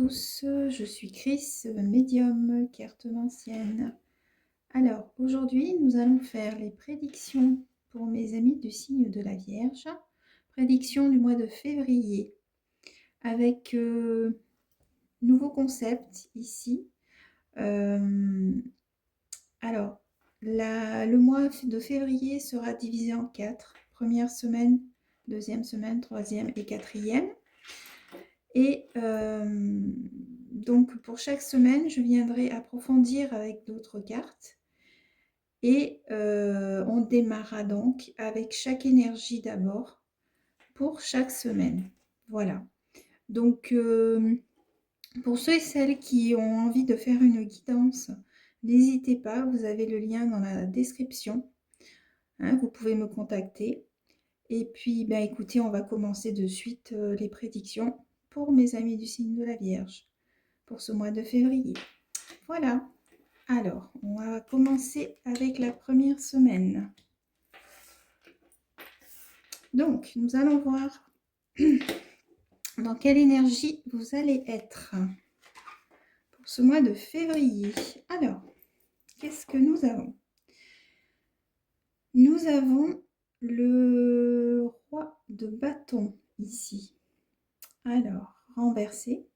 tous, je suis Chris, médium, cartomancienne. Alors, aujourd'hui, nous allons faire les prédictions pour mes amis du signe de la Vierge. Prédiction du mois de février, avec nouveau concept ici. Alors, le mois de février sera divisé en 4. Première semaine, deuxième semaine, troisième et quatrième. Et donc, pour chaque semaine, je viendrai approfondir avec d'autres cartes. Et on démarrera donc avec chaque énergie d'abord pour chaque semaine. Voilà. Donc, pour ceux et celles qui ont envie de faire une guidance, n'hésitez pas, vous avez le lien dans la description. Hein, vous pouvez me contacter. Et puis, ben, écoutez, on va commencer de suite les prédictions pour mes amis du signe de la Vierge pour ce mois de février. Voilà. Alors, on va commencer avec la première semaine. Donc, nous allons voir dans quelle énergie vous allez être pour ce mois de février. Alors, qu'est-ce que nous avons? Nous avons le roi de bâton ici. Alors, renversé.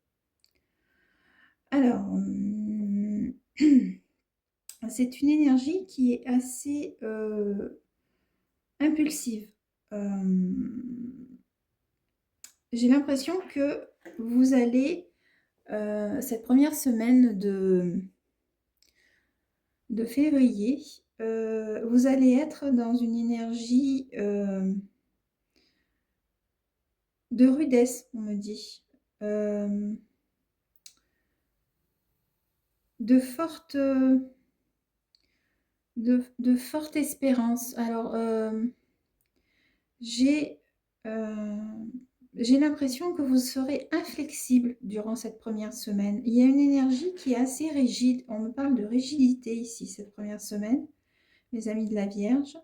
Alors, c'est une énergie qui est assez impulsive. J'ai l'impression que vous allez, cette première semaine de février, vous allez être dans une énergie de rudesse, on me dit. De forte espérance. Alors, j'ai l'impression que vous serez inflexible durant cette première semaine. Il y a une énergie qui est assez rigide. On me parle de rigidité ici, cette première semaine, mes amis de la Vierge.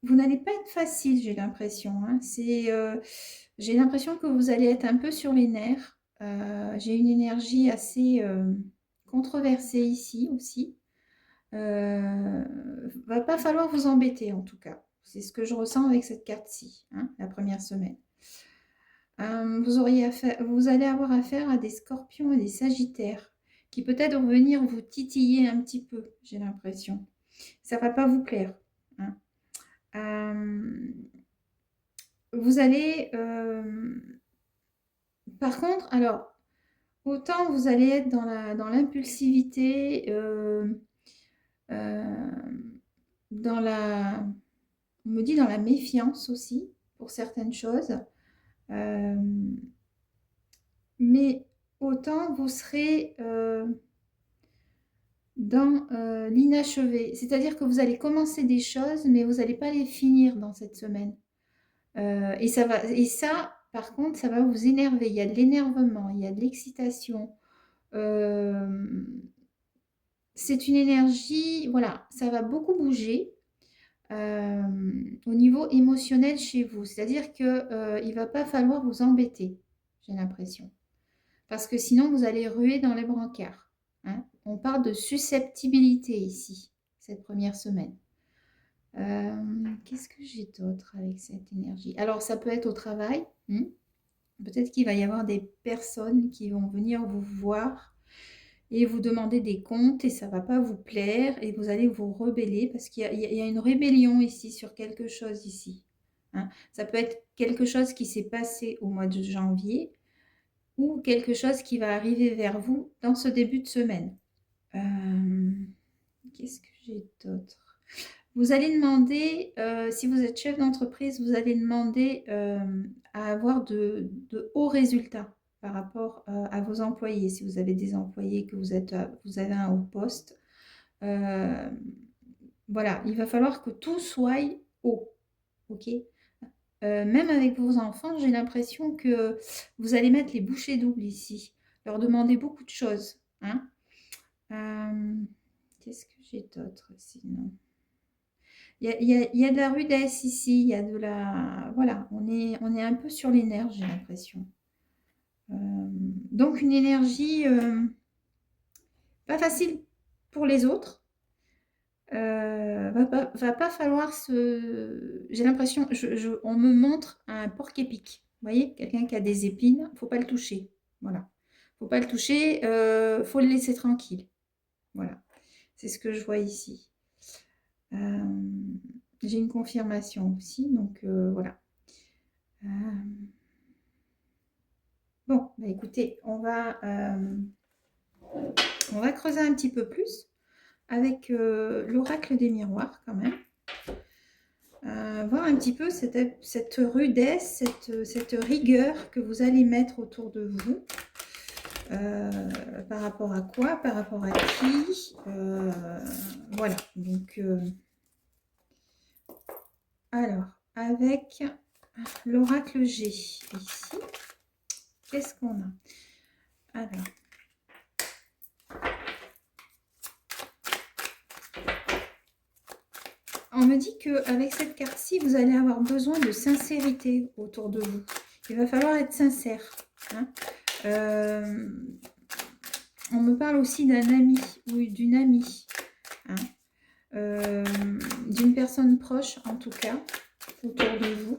Vous n'allez pas être facile, j'ai l'impression. Hein. J'ai l'impression que vous allez être un peu sur les nerfs. J'ai une énergie assez controversée ici aussi. Va pas falloir vous embêter en tout cas. C'est ce que je ressens avec cette carte-ci, hein, la première semaine. Vous allez avoir affaire à des scorpions et des sagittaires qui peut-être vont venir vous titiller un petit peu, j'ai l'impression. Ça va pas vous plaire. Hein. Vous allez... Par contre, alors, autant vous allez être dans l'impulsivité, dans la... On me dit dans la méfiance aussi, pour certaines choses. Mais autant vous serez dans l'inachevé. C'est-à-dire que vous allez commencer des choses, mais vous n'allez pas les finir dans cette semaine. Et ça, par contre, ça va vous énerver. Il y a de l'énervement, il y a de l'excitation. C'est une énergie, voilà, ça va beaucoup bouger au niveau émotionnel chez vous. C'est-à-dire qu'il ne va pas falloir vous embêter, j'ai l'impression. Parce que sinon, vous allez ruer dans les brancards. Hein. On parle de susceptibilité ici, cette première semaine. Qu'est-ce que j'ai d'autre avec cette énergie? Alors, ça peut être au travail. Peut-être qu'il va y avoir des personnes qui vont venir vous voir et vous demander des comptes et ça ne va pas vous plaire et vous allez vous rebeller parce qu'il y a une rébellion ici sur quelque chose ici. Hein. Ça peut être quelque chose qui s'est passé au mois de janvier ou quelque chose qui va arriver vers vous dans ce début de semaine. Qu'est-ce que j'ai d'autre? Vous allez demander, si vous êtes chef d'entreprise, vous allez demander à avoir de hauts résultats par rapport à vos employés. Si vous avez des employés, que vous avez un haut poste, voilà, il va falloir que tout soit haut. Ok. Même avec vos enfants, j'ai l'impression que vous allez mettre les bouchées doubles ici. Leur demander beaucoup de choses. Hein. Qu'est-ce que j'ai d'autre sinon? Il y a de la rudesse ici, il y a de la... Voilà, on est un peu sur les nerfs, j'ai l'impression. Donc une énergie pas facile pour les autres. Va pas falloir se... J'ai l'impression, on me montre un porc-épic. Vous voyez, quelqu'un qui a des épines, faut pas le toucher. Voilà. Faut pas le toucher, faut le laisser tranquille. Voilà. C'est ce que je vois ici. J'ai une confirmation aussi, donc voilà. Bon, bah écoutez, on va creuser un petit peu plus avec l'oracle des miroirs quand même. Voir un petit peu cette rudesse, cette rigueur que vous allez mettre autour de vous. Par rapport à quoi? Par rapport à qui? Voilà, donc alors, avec l'oracle G ici, qu'est-ce qu'on a? Alors, on me dit qu'avec cette carte-ci, vous allez avoir besoin de sincérité autour de vous. Il va falloir être sincère. Hein. On me parle aussi d'un ami ou d'une amie. Hein. D'une personne proche, en tout cas, autour de vous.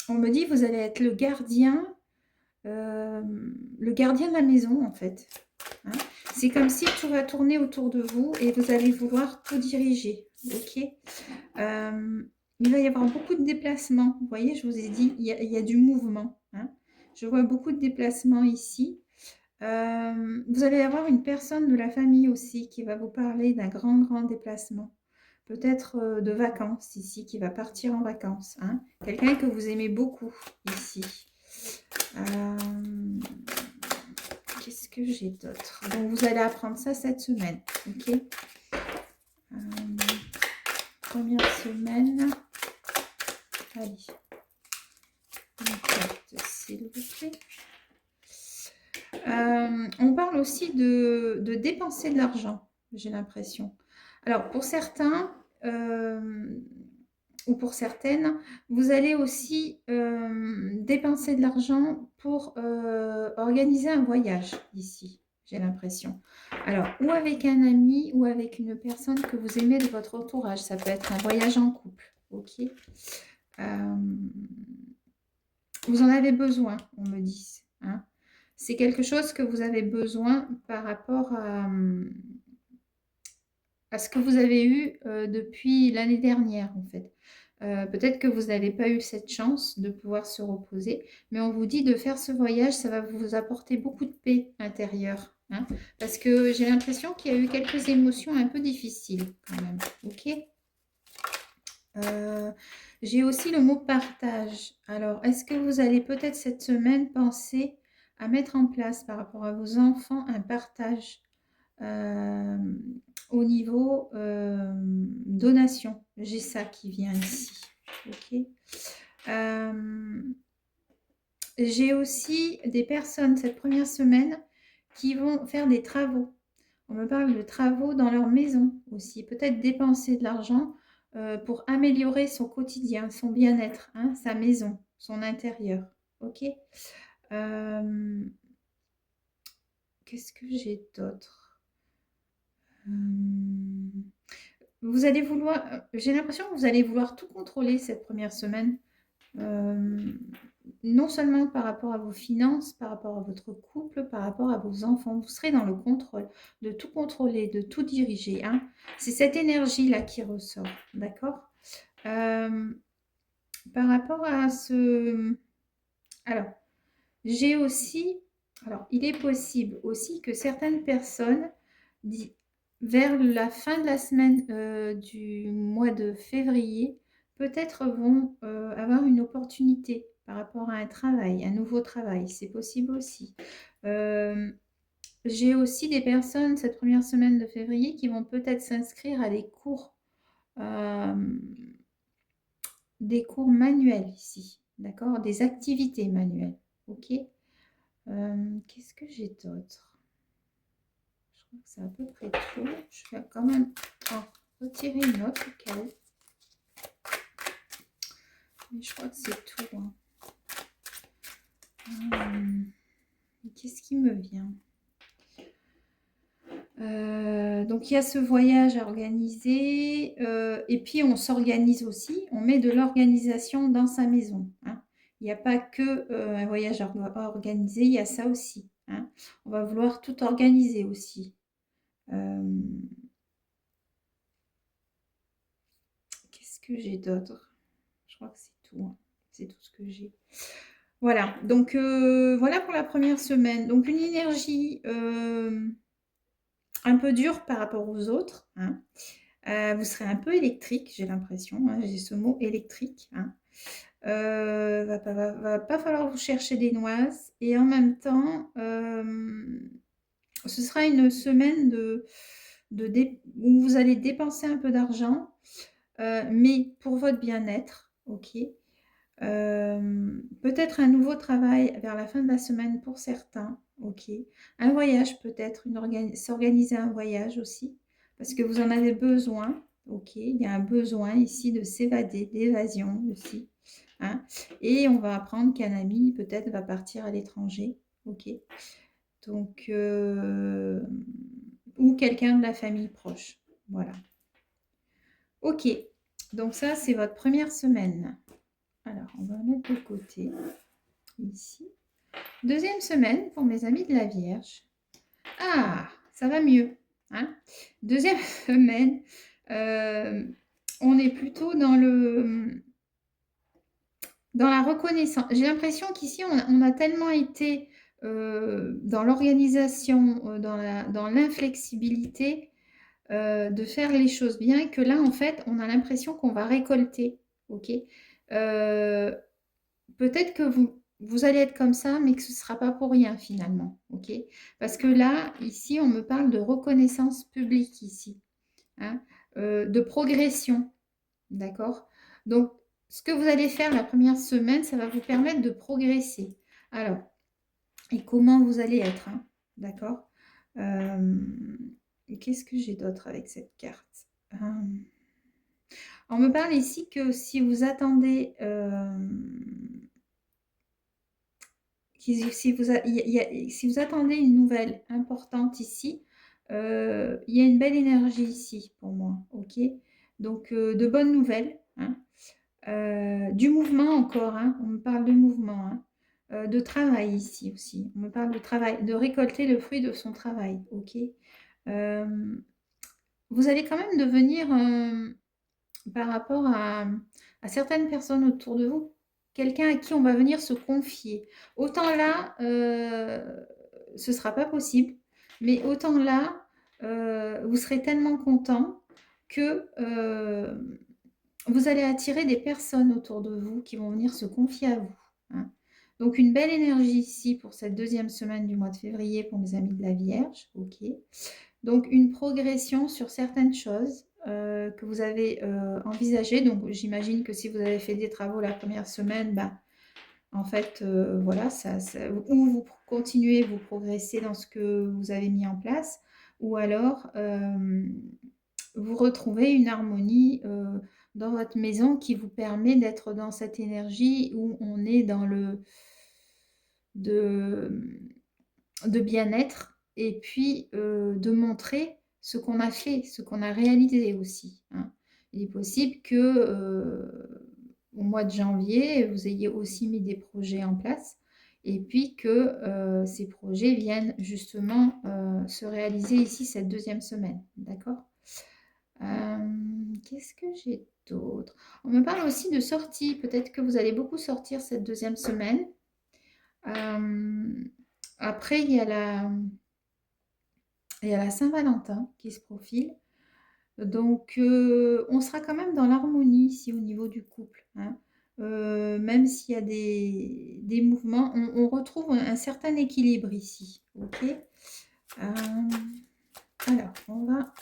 On me dit que vous allez être le gardien de la maison, en fait. Hein. C'est comme si tout va tourner autour de vous et vous allez vouloir tout diriger. Ok. Il va y avoir beaucoup de déplacements. Vous voyez, je vous ai dit, il y a du mouvement. Hein. Je vois beaucoup de déplacements ici. Vous allez avoir une personne de la famille aussi qui va vous parler d'un grand déplacement. Peut-être de vacances ici, qui va partir en vacances. Hein. Quelqu'un que vous aimez beaucoup ici. Qu'est-ce que j'ai d'autre? Donc, vous allez apprendre ça cette semaine. Ok. Première semaine. Allez. Une carte, s'il vous plaît. On parle aussi de dépenser de l'argent, j'ai l'impression. Alors, pour certains ou pour certaines, vous allez aussi dépenser de l'argent pour organiser un voyage ici, j'ai l'impression. Alors, ou avec un ami ou avec une personne que vous aimez de votre entourage. Ça peut être un voyage en couple, ok. Vous en avez besoin, on me dit. Hein. C'est quelque chose que vous avez besoin par rapport à ce que vous avez eu depuis l'année dernière, en fait. Peut-être que vous n'avez pas eu cette chance de pouvoir se reposer, mais on vous dit de faire ce voyage, ça va vous apporter beaucoup de paix intérieure. Hein, parce que j'ai l'impression qu'il y a eu quelques émotions un peu difficiles quand même. Ok. J'ai aussi le mot partage. Alors, est-ce que vous allez peut-être cette semaine penser à mettre en place par rapport à vos enfants un partage au niveau donation? J'ai ça qui vient ici. Ok. J'ai aussi des personnes cette première semaine qui vont faire des travaux. On me parle de travaux dans leur maison aussi. Peut-être dépenser de l'argent pour améliorer son quotidien, son bien-être, hein, sa maison, son intérieur. Ok. Qu'est-ce que j'ai d'autre? Vous allez vouloir, j'ai l'impression que vous allez vouloir tout contrôler cette première semaine. Non seulement par rapport à vos finances, par rapport à votre couple, par rapport à vos enfants. Vous serez dans le contrôle, de tout contrôler, de tout diriger. Hein. C'est cette énergie-là qui ressort. D'accord. Par rapport à ce... Alors, j'ai aussi... Alors, il est possible aussi que certaines personnes, vers la fin de la semaine du mois de février, peut-être vont avoir une opportunité par rapport à un travail, un nouveau travail. C'est possible aussi. J'ai aussi des personnes cette première semaine de février qui vont peut-être s'inscrire à des cours manuels ici. D'accord? Des activités manuelles. Ok? Qu'est-ce que j'ai d'autre? Je crois que c'est à peu près tout. Je vais quand même en retirer une autre au cas où. Mais je crois que c'est tout. Hein. Qu'est-ce qui me vient? Donc il y a ce voyage à organiser et puis on s'organise aussi, on met de l'organisation dans sa maison. Hein. Il n'y a pas que un voyage à organiser, il y a ça aussi. Hein. On va vouloir tout organiser aussi. Qu'est-ce que j'ai d'autre? Je crois que c'est tout. Hein. C'est tout ce que j'ai. Voilà, donc voilà pour la première semaine. Donc une énergie un peu dure par rapport aux autres. Hein. Vous serez un peu électrique, j'ai l'impression. Hein, j'ai ce mot électrique. Hein. Va pas falloir vous chercher des noises. Et en même temps, ce sera une semaine où vous allez dépenser un peu d'argent, mais pour votre bien-être. Ok. Peut-être un nouveau travail vers la fin de la semaine pour certains. Ok. Un voyage peut-être, s'organiser un voyage aussi, parce que vous en avez besoin. Ok. Il y a un besoin ici de s'évader, d'évasion aussi. Hein. Et on va apprendre qu'un ami peut-être va partir à l'étranger. Ok. Donc, ou quelqu'un de la famille proche. Voilà. Ok. Donc ça, c'est votre première semaine. Alors, on va mettre de côté, ici. Deuxième semaine pour mes amis de la Vierge. Ah, ça va mieux. Hein. Deuxième semaine, on est plutôt dans la reconnaissance. J'ai l'impression qu'ici, on a tellement été dans l'organisation, dans l'inflexibilité de faire les choses bien, que là, en fait, on a l'impression qu'on va récolter. Ok. Peut-être que vous allez être comme ça, mais que ce ne sera pas pour rien finalement. Ok. Parce que là, ici, on me parle de reconnaissance publique ici. Hein, de progression. D'accord. Donc, ce que vous allez faire la première semaine, ça va vous permettre de progresser. Alors, et comment vous allez être. Hein, d'accord. Qu'est-ce que j'ai d'autre avec cette carte? On me parle ici que si vous attendez... si vous attendez une nouvelle importante ici, il y a une belle énergie ici pour moi. Ok. Donc, de bonnes nouvelles. Hein. Du mouvement encore. Hein. On me parle de mouvement. Hein. De travail ici aussi. On me parle de travail, de récolter le fruit de son travail. Ok. Vous allez quand même devenir, par rapport à certaines personnes autour de vous, quelqu'un à qui on va venir se confier. Autant là, ce ne sera pas possible, mais autant là, vous serez tellement content que vous allez attirer des personnes autour de vous qui vont venir se confier à vous. Hein. Donc une belle énergie ici pour cette deuxième semaine du mois de février pour mes amis de la Vierge. Ok. Donc une progression sur certaines choses que vous avez envisagées. Donc j'imagine que si vous avez fait des travaux la première semaine, bah, en fait, voilà, ou vous continuez, vous progressez dans ce que vous avez mis en place, ou alors vous retrouvez une harmonie dans votre maison qui vous permet d'être dans cette énergie où on est dans le de bien-être et puis de montrer ce qu'on a fait, ce qu'on a réalisé aussi. Hein. Il est possible que au mois de janvier, vous ayez aussi mis des projets en place et puis que ces projets viennent justement se réaliser ici cette deuxième semaine. D'accord. Qu'est-ce que j'ai d'autre? On me parle aussi de sortie. Peut-être que vous allez beaucoup sortir cette deuxième semaine. Après, il y a la Saint-Valentin qui se profile. Donc, on sera quand même dans l'harmonie ici au niveau du couple. Hein. Même s'il y a des mouvements, on retrouve un certain équilibre ici. Ok. Alors, on va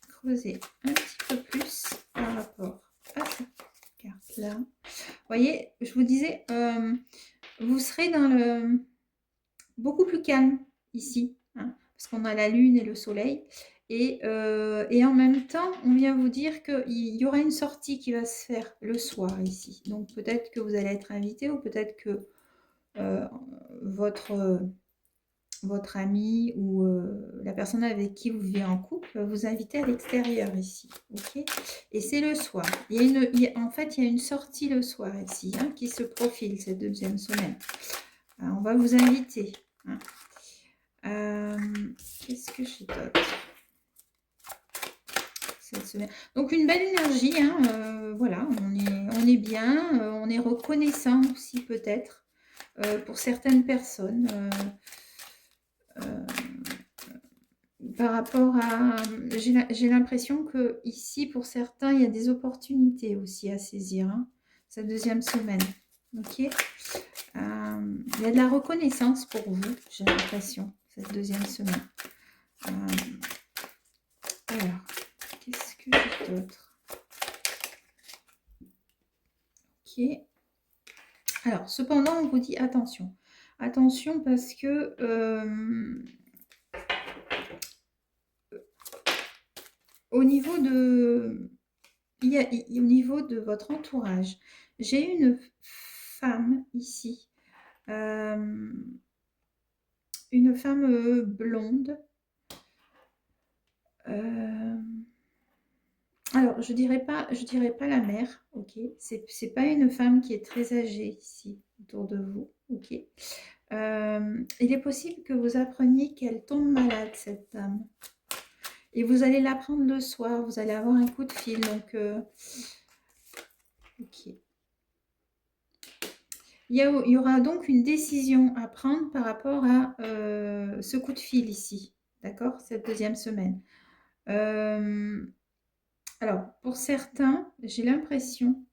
creuser un petit peu plus par rapport à cette carte-là. Vous voyez, je vous disais, vous serez dans beaucoup plus calme ici, hein, parce qu'on a la lune et le soleil. Et en même temps, on vient vous dire qu'il y aura une sortie qui va se faire le soir ici. Donc peut-être que vous allez être invité ou peut-être que votre, votre ami ou la personne avec qui vous vivez en couple va vous inviter à l'extérieur ici. Ok. Et c'est le soir. En fait, il y a une sortie le soir ici hein, qui se profile cette deuxième semaine. Alors, on va vous inviter. Hein. Qu'est-ce que j'ai d'autre cette semaine? Donc une belle énergie, hein, voilà, on est bien, on est reconnaissant aussi peut-être pour certaines personnes par rapport à... J'ai l'impression que ici pour certains il y a des opportunités aussi à saisir, hein, cette deuxième semaine, ok. Il y a de la reconnaissance pour vous, j'ai l'impression, cette deuxième semaine. Alors, qu'est-ce que j'ai d'autre? Ok. Alors, cependant, on vous dit attention. Attention parce que au niveau de, au niveau de votre entourage, j'ai une femme ici, une femme blonde. Alors, je dirais pas la mère, ok. C'est pas une femme qui est très âgée ici autour de vous, ok. Il est possible que vous appreniez qu'elle tombe malade, cette dame. Et vous allez l'apprendre le soir, vous allez avoir un coup de fil. Donc, ok. Il y aura donc une décision à prendre par rapport à ce coup de fil ici. D'accord? Cette deuxième semaine. Alors, pour certains, j'ai l'impression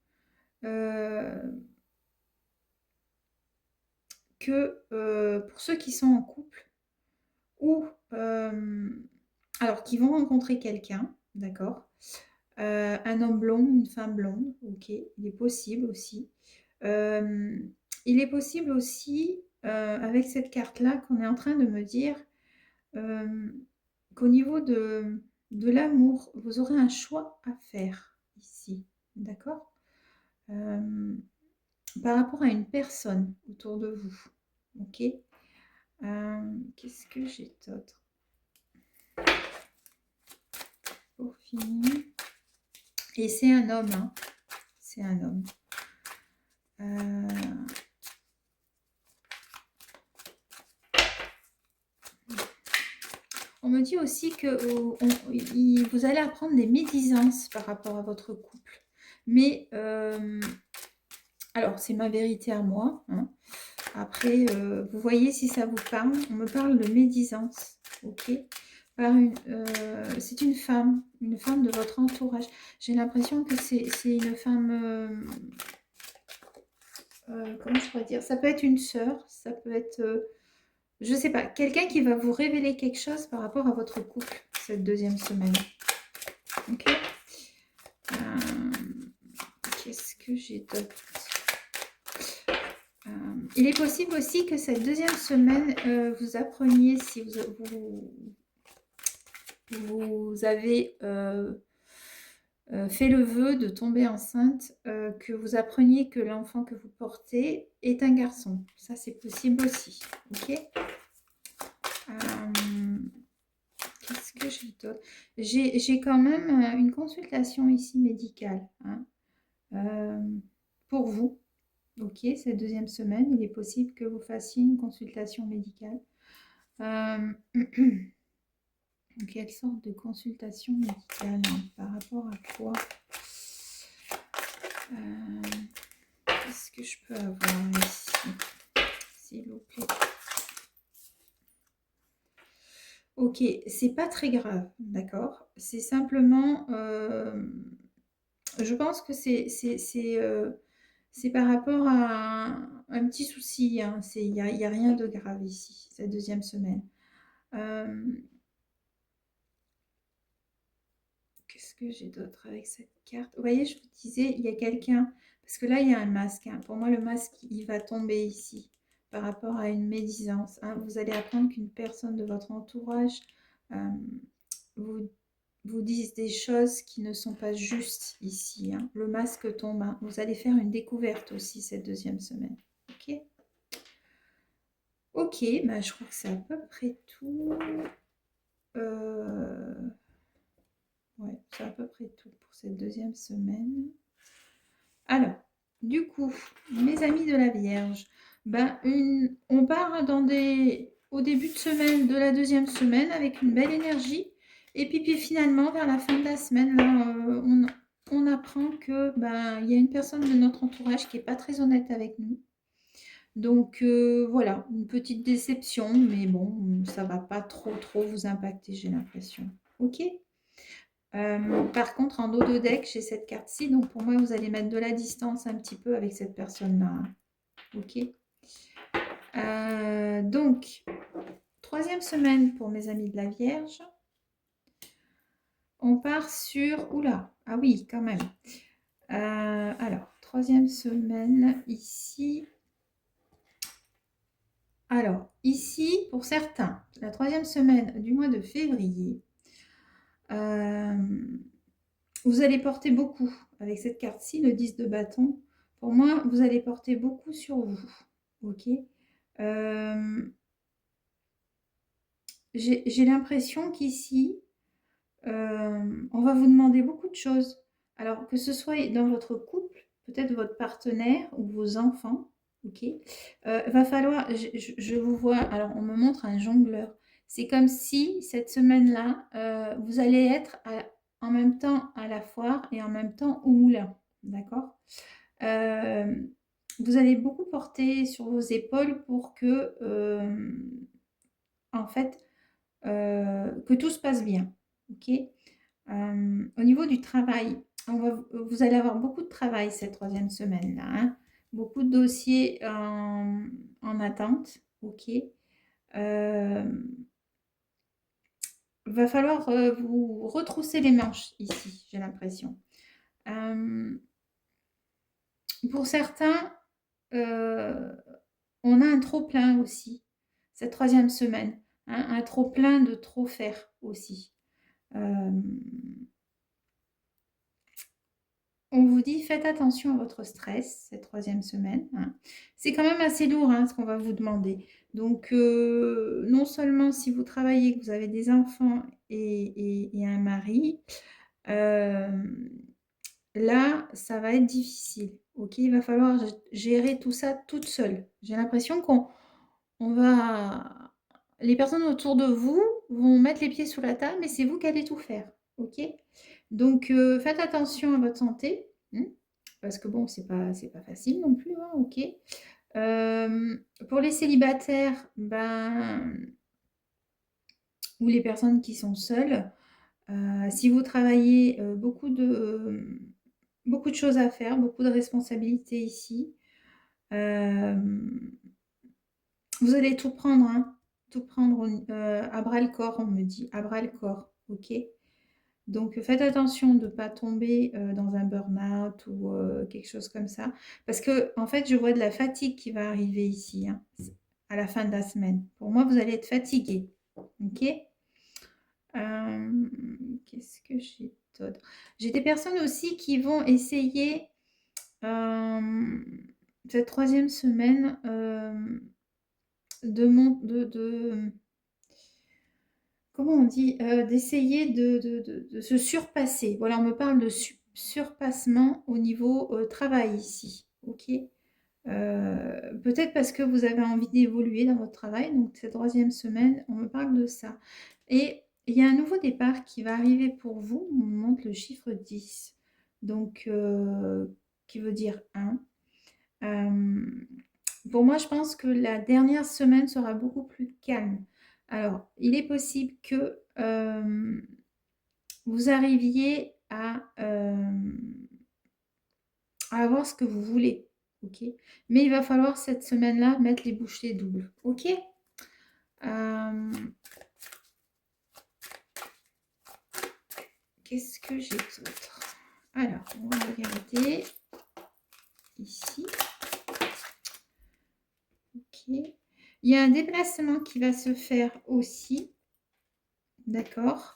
que pour ceux qui sont en couple ou alors qui vont rencontrer quelqu'un, d'accord, un homme blond, une femme blonde, ok, il est possible aussi. Il est possible aussi, avec cette carte-là, qu'on est en train de me dire qu'au niveau de l'amour, vous aurez un choix à faire ici, d'accord, par rapport à une personne autour de vous, ok. Qu'est-ce que j'ai d'autre pour finir? Et c'est un homme, hein. C'est un homme. On me dit aussi que vous allez apprendre des médisances par rapport à votre couple. Mais, alors, c'est ma vérité à moi. Hein. Après, vous voyez si ça vous parle. On me parle de médisance, ok. C'est une femme de votre entourage. J'ai l'impression que c'est une femme... comment je pourrais dire? Ça peut être une sœur, ça peut être... je ne sais pas, quelqu'un qui va vous révéler quelque chose par rapport à votre couple cette deuxième semaine. Ok. Qu'est-ce que j'ai d'autre? Il est possible aussi que cette deuxième semaine, vous appreniez, si vous avez fait le vœu de tomber enceinte, que vous appreniez que l'enfant que vous portez est un garçon. Ça, c'est possible aussi. Ok. Qu'est-ce que j'ai d'autre? J'ai quand même une consultation ici médicale hein, pour vous. Ok, cette deuxième semaine, il est possible que vous fassiez une consultation médicale. Quelle sorte de consultation médicale hein, par rapport à quoi? Qu'est-ce que je peux avoir ici, s'il vous plaît? Ok, c'est pas très grave, d'accord? C'est simplement, je pense que c'est par rapport à un petit souci. Hein. Il n'y a rien de grave ici, cette deuxième semaine. Qu'est-ce que j'ai d'autre avec cette carte? Vous voyez, je vous disais, il y a quelqu'un, parce que là, il y a un masque. Hein. Pour moi, le masque, il va tomber ici par rapport à une médisance. Hein. Vous allez apprendre qu'une personne de votre entourage vous disent des choses qui ne sont pas justes ici, hein. Le masque tombe, hein. Vous allez faire une découverte aussi cette deuxième semaine. Ok? Ok, bah, je crois que c'est à peu près tout. Ouais, c'est à peu près tout pour cette deuxième semaine. Alors, du coup, mes amis de la Vierge, ben on part au début de semaine, de la deuxième semaine, avec une belle énergie. Et puis finalement, vers la fin de la semaine, là, on apprend que il y a une personne de notre entourage qui n'est pas très honnête avec nous. Donc voilà, une petite déception, mais bon, ça va pas trop vous impacter, j'ai l'impression. Ok? Par contre, en dos de deck, j'ai cette carte-ci. Donc, pour moi, vous allez mettre de la distance un petit peu avec cette personne-là. Hein. Ok. Donc, troisième semaine pour mes amis de la Vierge. On part sur... Oula, ah oui, quand même. Alors, troisième semaine, ici. Alors, ici, pour certains, la troisième semaine du mois de février, vous allez porter beaucoup avec cette carte-ci, le 10 de bâton. Pour moi, vous allez porter beaucoup sur vous. Ok. J'ai l'impression qu'ici, on va vous demander beaucoup de choses. Alors, que ce soit dans votre couple, peut-être votre partenaire ou vos enfants. Ok. Va falloir, je vous vois, alors on me montre un jongleur. C'est comme si cette semaine-là, vous allez être en même temps à la foire et en même temps au moulin. D'accord. Vous allez beaucoup porter sur vos épaules pour que, en fait, que tout se passe bien. Ok. Au niveau du travail, vous allez avoir beaucoup de travail cette troisième semaine-là. Hein. Beaucoup de dossiers en attente. Ok. Va falloir vous retrousser les manches ici, j'ai l'impression. Pour certains, on a un trop-plein aussi, cette troisième semaine. Hein, un trop-plein de trop faire aussi. On vous dit, faites attention à votre stress cette troisième semaine. Hein. C'est quand même assez lourd hein, ce qu'on va vous demander. Donc, non seulement si vous travaillez, que vous avez des enfants et un mari, là, ça va être difficile. Ok, il va falloir gérer tout ça toute seule. J'ai l'impression qu'on va... Les personnes autour de vous vont mettre les pieds sous la table, mais c'est vous qui allez tout faire. Ok. Donc, faites attention à votre santé. Hein, parce que bon, c'est pas facile non plus. Hein, ok. Pour les célibataires, ou les personnes qui sont seules, si vous travaillez, beaucoup de choses à faire, beaucoup de responsabilités ici. Vous allez tout prendre, hein, tout prendre à bras le corps, on me dit, à bras le corps, ok. Donc faites attention de ne pas tomber dans un burn-out ou quelque chose comme ça, parce que en fait je vois de la fatigue qui va arriver ici, hein, à la fin de la semaine. Pour moi, vous allez être fatigué, ok. Qu'est-ce que j'ai d'autre? J'ai des personnes aussi qui vont essayer cette troisième semaine comment on dit, d'essayer de se surpasser. Voilà, on me parle de surpassement au niveau travail ici. Ok. Peut-être parce que vous avez envie d'évoluer dans votre travail. Donc, cette troisième semaine, on me parle de ça. Et il y a un nouveau départ qui va arriver pour vous. On me montre le chiffre 10. Donc, qui veut dire 1. Pour moi, je pense que la dernière semaine sera beaucoup plus calme. Alors, il est possible que vous arriviez à avoir ce que vous voulez. Ok. Mais il va falloir cette semaine-là mettre les bouchées doubles. Ok. Qu'est-ce que j'ai d'autre? Alors, on va regarder ici. Ok. Il y a un déplacement qui va se faire aussi. D'accord.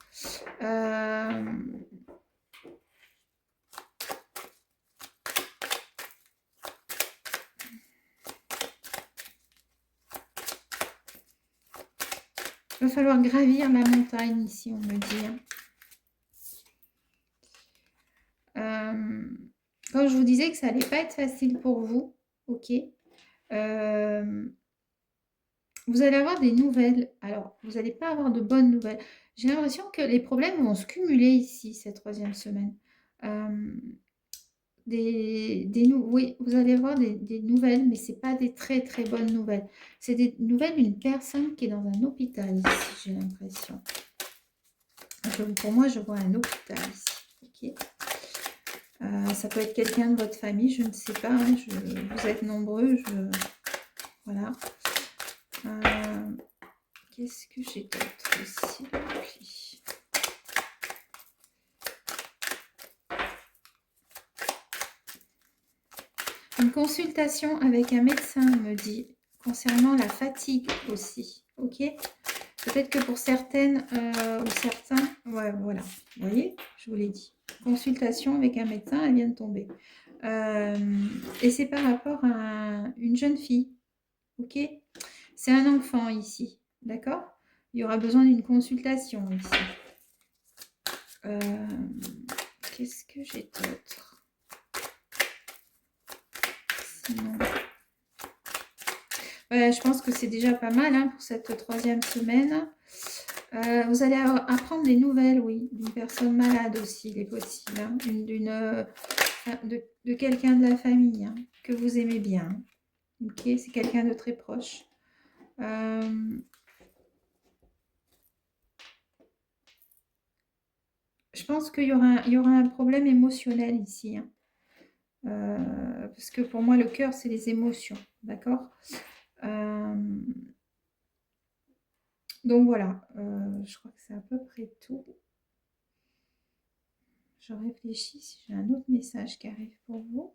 Il va falloir gravir la montagne ici, on me dit. Quand je vous disais que ça allait pas être facile pour vous, ok. Vous allez avoir des nouvelles. Alors, vous n'allez pas avoir de bonnes nouvelles. J'ai l'impression que les problèmes vont se cumuler ici, cette troisième semaine. Oui, vous allez avoir des nouvelles, mais ce n'est pas des très très bonnes nouvelles. C'est des nouvelles d'une personne qui est dans un hôpital ici, j'ai l'impression. Pour moi, je vois un hôpital ici. Ok. Ça peut être quelqu'un de votre famille, je ne sais pas. Hein, vous êtes nombreux. Voilà. Qu'est-ce que j'ai d'autre ici? Une consultation avec un médecin, me dit, concernant la fatigue aussi. Ok. Peut-être que pour certaines ou certains, ouais, voilà. Vous voyez, je vous l'ai dit. Consultation avec un médecin, elle vient de tomber. Et c'est par rapport à une jeune fille. Ok. C'est un enfant ici. D'accord. Il y aura besoin d'une consultation ici. Qu'est-ce que j'ai d'autre? Sinon... je pense que c'est déjà pas mal hein, pour cette troisième semaine. Vous allez apprendre des nouvelles, oui, d'une personne malade aussi, il est possible. Hein, de quelqu'un de la famille hein, que vous aimez bien. Ok, c'est quelqu'un de très proche. Je pense qu'il y aura un problème émotionnel ici. Hein. Parce que pour moi, le cœur, c'est les émotions. D'accord. Donc voilà, je crois que c'est à peu près tout. Je réfléchis si j'ai un autre message qui arrive pour vous.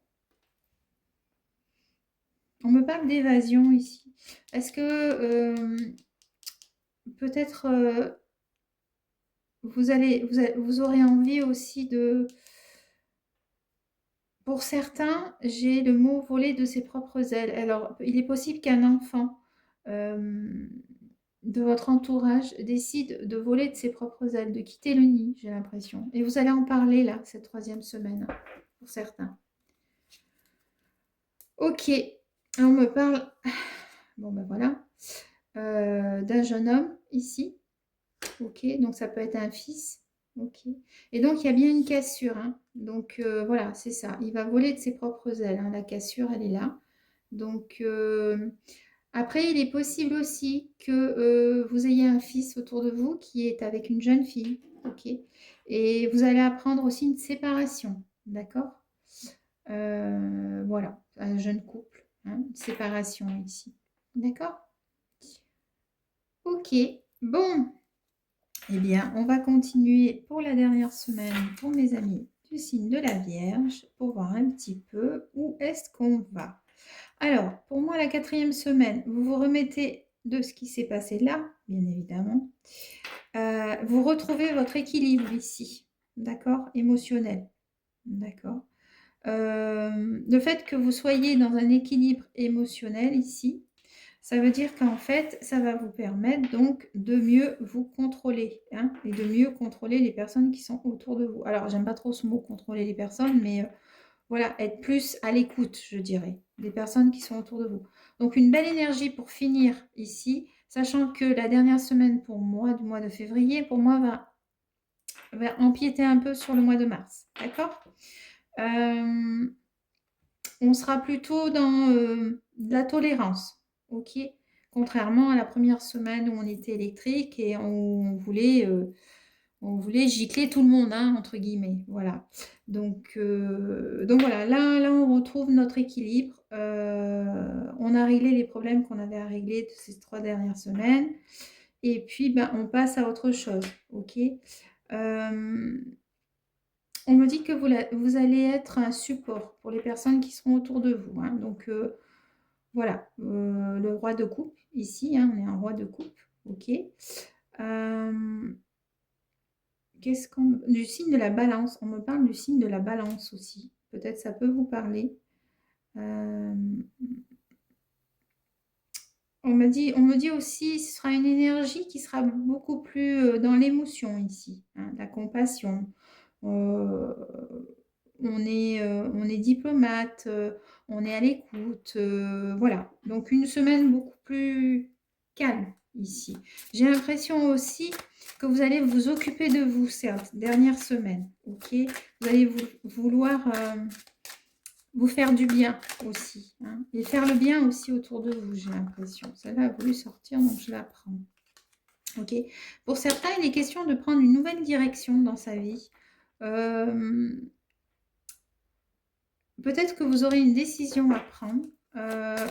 On me parle d'évasion ici. Est-ce que peut-être vous aurez envie aussi de... Pour certains, j'ai le mot voler de ses propres ailes. Alors, il est possible qu'un enfant de votre entourage décide de voler de ses propres ailes, de quitter le nid, j'ai l'impression. Et vous allez en parler là, cette troisième semaine, pour certains. Ok, on me parle, bon ben voilà, d'un jeune homme ici. Ok, donc ça peut être un fils. Ok, et donc il y a bien une cassure. Hein. Donc voilà, c'est ça. Il va voler de ses propres ailes. Hein. La cassure, elle est là. Donc après, il est possible aussi que vous ayez un fils autour de vous qui est avec une jeune fille. Ok, et vous allez apprendre aussi une séparation. D'accord. Voilà, un jeune couple, hein, une séparation ici. D'accord. Ok, bon, eh bien, on va continuer pour la dernière semaine pour mes amis du signe de la Vierge pour voir un petit peu où est-ce qu'on va. Alors, pour moi, la quatrième semaine, vous vous remettez de ce qui s'est passé là, bien évidemment. Vous retrouvez votre équilibre ici, d'accord, émotionnel, d'accord. Le fait que vous soyez dans un équilibre émotionnel ici, ça veut dire qu'en fait, ça va vous permettre donc de mieux vous contrôler hein, et de mieux contrôler les personnes qui sont autour de vous. Alors, j'aime pas trop ce mot contrôler les personnes, mais voilà, être plus à l'écoute, je dirais, des personnes qui sont autour de vous. Donc, une belle énergie pour finir ici, sachant que la dernière semaine pour moi, du mois de février, pour moi, va empiéter un peu sur le mois de mars. D'accord. On sera plutôt dans de la tolérance, ok? Contrairement à la première semaine où on était électrique et on voulait gicler tout le monde, hein, entre guillemets. Voilà. Donc voilà, là, on retrouve notre équilibre. On a réglé les problèmes qu'on avait à régler de ces 3 dernières semaines. Et puis, ben, on passe à autre chose, ok? On me dit que vous allez être un support pour les personnes qui seront autour de vous. Hein. Donc, voilà, le roi de coupe, ici, hein, on est un roi de coupe, ok. qu'est-ce qu'on... Du signe de la balance. On me parle du signe de la balance aussi. Peut-être ça peut vous parler. On me dit aussi, ce sera une énergie qui sera beaucoup plus dans l'émotion ici, hein, la compassion. Euh, on est diplomate, on est à l'écoute, voilà. Donc une semaine beaucoup plus calme ici. J'ai l'impression aussi que vous allez vous occuper de vous cette dernière semaine, ok? Vous allez vouloir vous faire du bien aussi, hein, et faire le bien aussi autour de vous, j'ai l'impression. Celle-là a voulu sortir, donc je la prends. Ok. Pour certains, il est question de prendre une nouvelle direction dans sa vie. Peut-être que vous aurez une décision à prendre,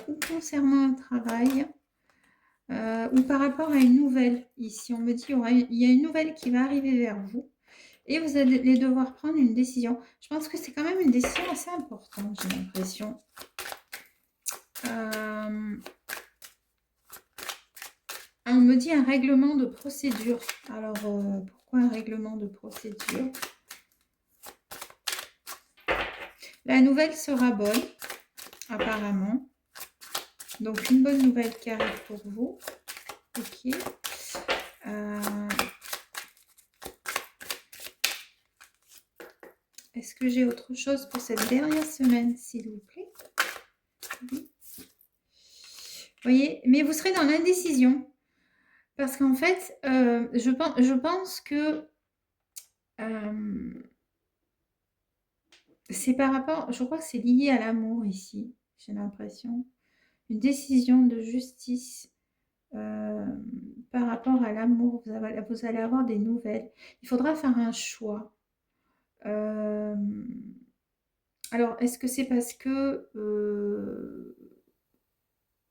ou concernant un travail, ou par rapport à une nouvelle. Ici, on me dit il y a une nouvelle qui va arriver vers vous. Et vous allez devoir prendre une décision. Je pense que c'est quand même une décision assez importante, j'ai l'impression. On me dit un règlement de procédure. Alors, pourquoi un règlement de procédure? La nouvelle sera bonne, apparemment. Donc, une bonne nouvelle qui arrive pour vous. Ok. Est-ce que j'ai autre chose pour cette dernière semaine, s'il vous plaît? Oui. Vous voyez, mais vous serez dans l'indécision. Parce qu'en fait, je pense que c'est par rapport, je crois que c'est lié à l'amour ici, j'ai l'impression. Une décision de justice par rapport à l'amour. Vous allez avoir des nouvelles. Il faudra faire un choix. Alors, est-ce que c'est parce que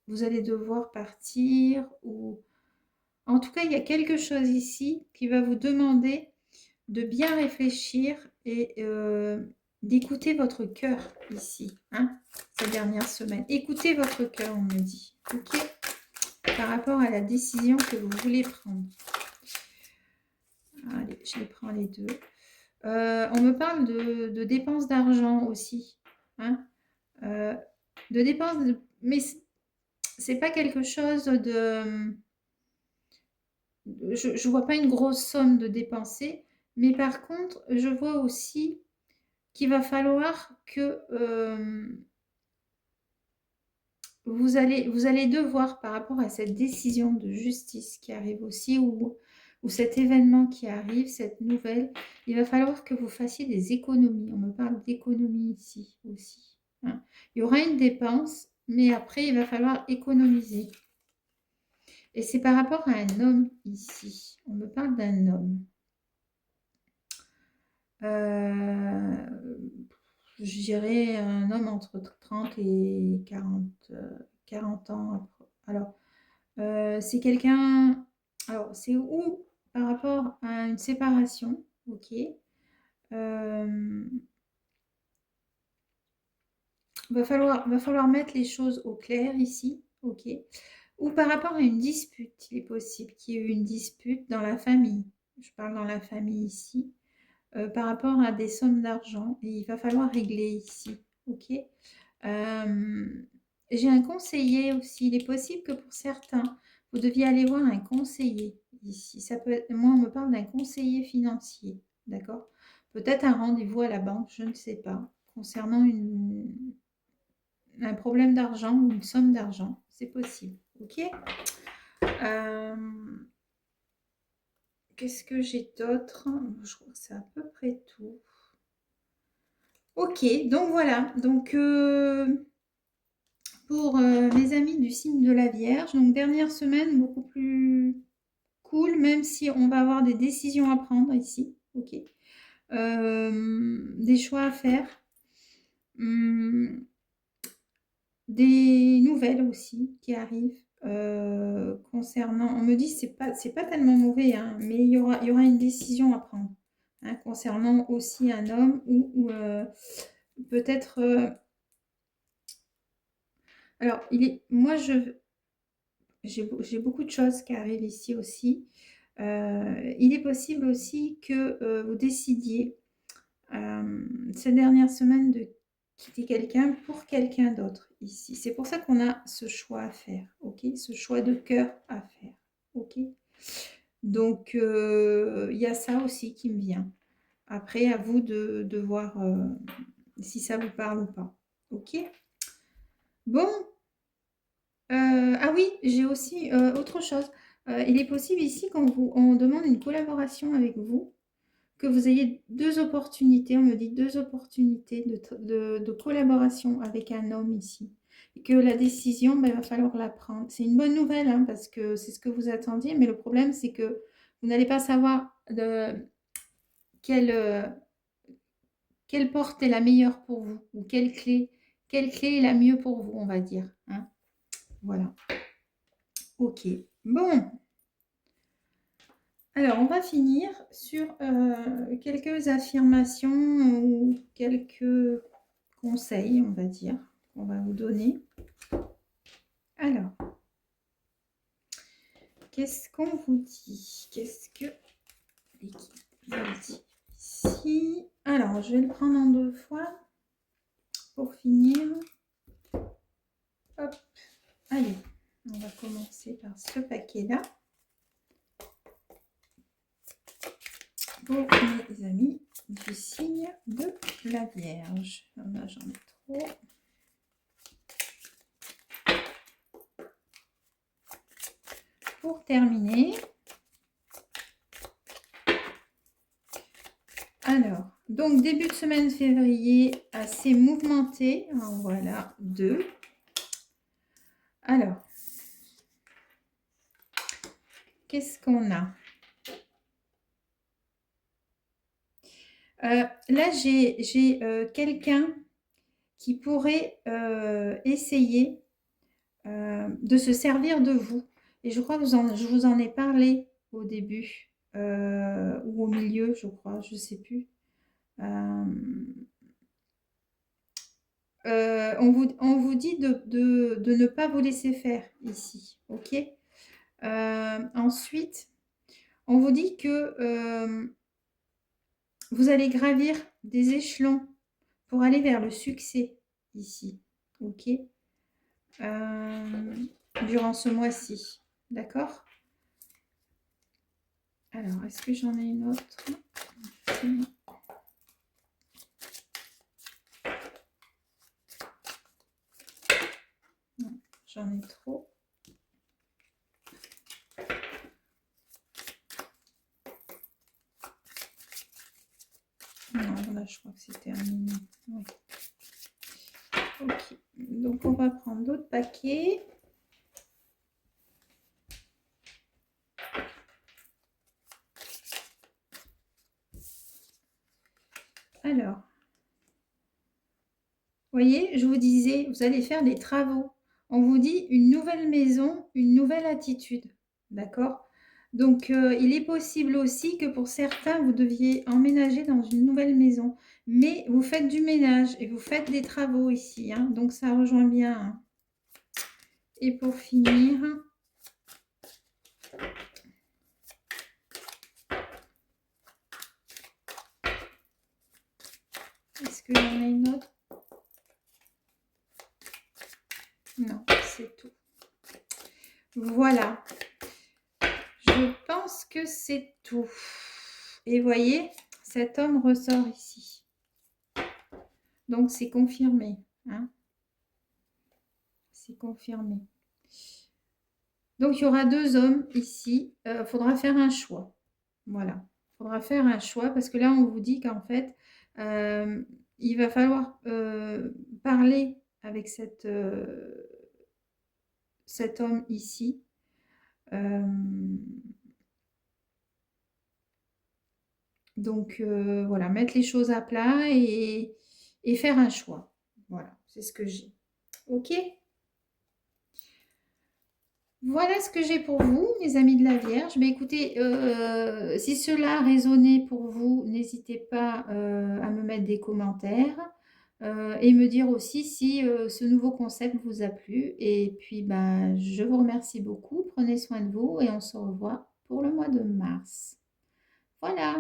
vous allez devoir partir ou... En tout cas, il y a quelque chose ici qui va vous demander de bien réfléchir et d'écouter votre cœur ici, hein, cette dernière semaine. Écoutez votre cœur, on me dit, ok, par rapport à la décision que vous voulez prendre. Allez, je les prends les deux. On me parle de dépenses d'argent aussi, hein, de dépenses, mais c'est pas quelque chose de... Je ne vois pas une grosse somme de dépenser, mais par contre, je vois aussi qu'il va falloir que vous allez devoir, par rapport à cette décision de justice qui arrive aussi, ou cet événement qui arrive, cette nouvelle, il va falloir que vous fassiez des économies. On me parle d'économies ici aussi, hein. Il y aura une dépense, mais après, il va falloir économiser. Et c'est par rapport à un homme ici. On me parle d'un homme. Je dirais un homme entre 30 et 40 ans. Alors, c'est quelqu'un... Alors, c'est où par rapport à une séparation, ok. Va falloir mettre les choses au clair ici, ok. Ou par rapport à une dispute, il est possible qu'il y ait eu une dispute dans la famille. Je parle dans la famille ici. Par rapport à des sommes d'argent, et il va falloir régler ici, ok. J'ai un conseiller aussi. Il est possible que pour certains, vous deviez aller voir un conseiller ici. Ça peut être, moi, on me parle d'un conseiller financier, d'accord. Peut-être un rendez-vous à la banque, je ne sais pas, concernant un problème d'argent ou une somme d'argent, c'est possible, ok. Qu'est-ce que j'ai d'autre? Je crois que c'est à peu près tout. Ok, donc voilà. Donc pour mes amis du signe de la Vierge, donc dernière semaine beaucoup plus cool, même si on va avoir des décisions à prendre ici. Ok. Des choix à faire. Des nouvelles aussi qui arrivent. Concernant, on me dit c'est pas tellement mauvais, hein, mais il y aura une décision à prendre, hein, concernant aussi un homme ou peut-être alors moi j'ai beaucoup de choses qui arrivent ici aussi. Il est possible aussi que vous décidiez ces dernières semaines de quitter quelqu'un pour quelqu'un d'autre ici. C'est pour ça qu'on a ce choix à faire, ok? Ce choix de cœur à faire, ok? Donc, il y a ça aussi qui me vient. Après, à vous de voir si ça vous parle ou pas, ok? Bon, ah oui, j'ai aussi autre chose. Il est possible ici, quand on demande une collaboration avec vous, que vous ayez deux opportunités, on me dit deux opportunités de collaboration avec un homme ici. Et que la décision, ben, il va falloir la prendre. C'est une bonne nouvelle, hein, parce que c'est ce que vous attendiez, mais le problème, c'est que vous n'allez pas savoir quelle, quelle porte est la meilleure pour vous, ou quelle clé est la mieux pour vous, on va dire, hein. Voilà. Ok. Bon. Alors, on va finir sur quelques affirmations ou quelques conseils, on va dire, qu'on va vous donner. Alors, qu'est-ce qu'on vous dit? Qu'est-ce que l'équipe vous dit ici? Alors, je vais le prendre en deux fois pour finir. Hop, allez, on va commencer par ce paquet-là. Pour mes amis du signe de la Vierge. Là, j'en ai trop. Pour terminer, alors, donc début de semaine février assez mouvementé. En voilà 2. Alors, qu'est-ce qu'on a? Là, j'ai quelqu'un qui pourrait essayer de se servir de vous. Et je crois que je vous en ai parlé au début ou au milieu, je crois, je ne sais plus. On vous dit de ne pas vous laisser faire ici, ok? Ensuite, on vous dit que vous allez gravir des échelons pour aller vers le succès ici, ok? Durant ce mois-ci, d'accord? Alors, est-ce que j'en ai une autre? Non, j'en ai trop. Non, là, je crois que c'est terminé. Ouais. Ok, donc on va prendre d'autres paquets. Alors, vous voyez, je vous disais, vous allez faire des travaux. On vous dit une nouvelle maison, une nouvelle attitude. D'accord? Donc, il est possible aussi que pour certains, vous deviez emménager dans une nouvelle maison. Mais vous faites du ménage et vous faites des travaux ici, hein, donc, ça rejoint bien. Hein. Et pour finir... Est-ce qu'il y en a une autre? Non, c'est tout. Voilà. Je pense que c'est tout. Et voyez, cet homme ressort ici. Donc, c'est confirmé. Hein, c'est confirmé. Donc, il y aura deux hommes ici. Il faudra faire un choix. Voilà. Il faudra faire un choix parce que là, on vous dit qu'en fait, il va falloir parler avec cet homme ici. Donc, voilà, mettre les choses à plat et faire un choix. Voilà, c'est ce que j'ai. Ok? Voilà ce que j'ai pour vous, mes amis de la Vierge. Mais écoutez, si cela a résonné pour vous, n'hésitez pas à me mettre des commentaires et me dire aussi si ce nouveau concept vous a plu. Et puis, ben, je vous remercie beaucoup. Prenez soin de vous et on se revoit pour le mois de mars. Voilà.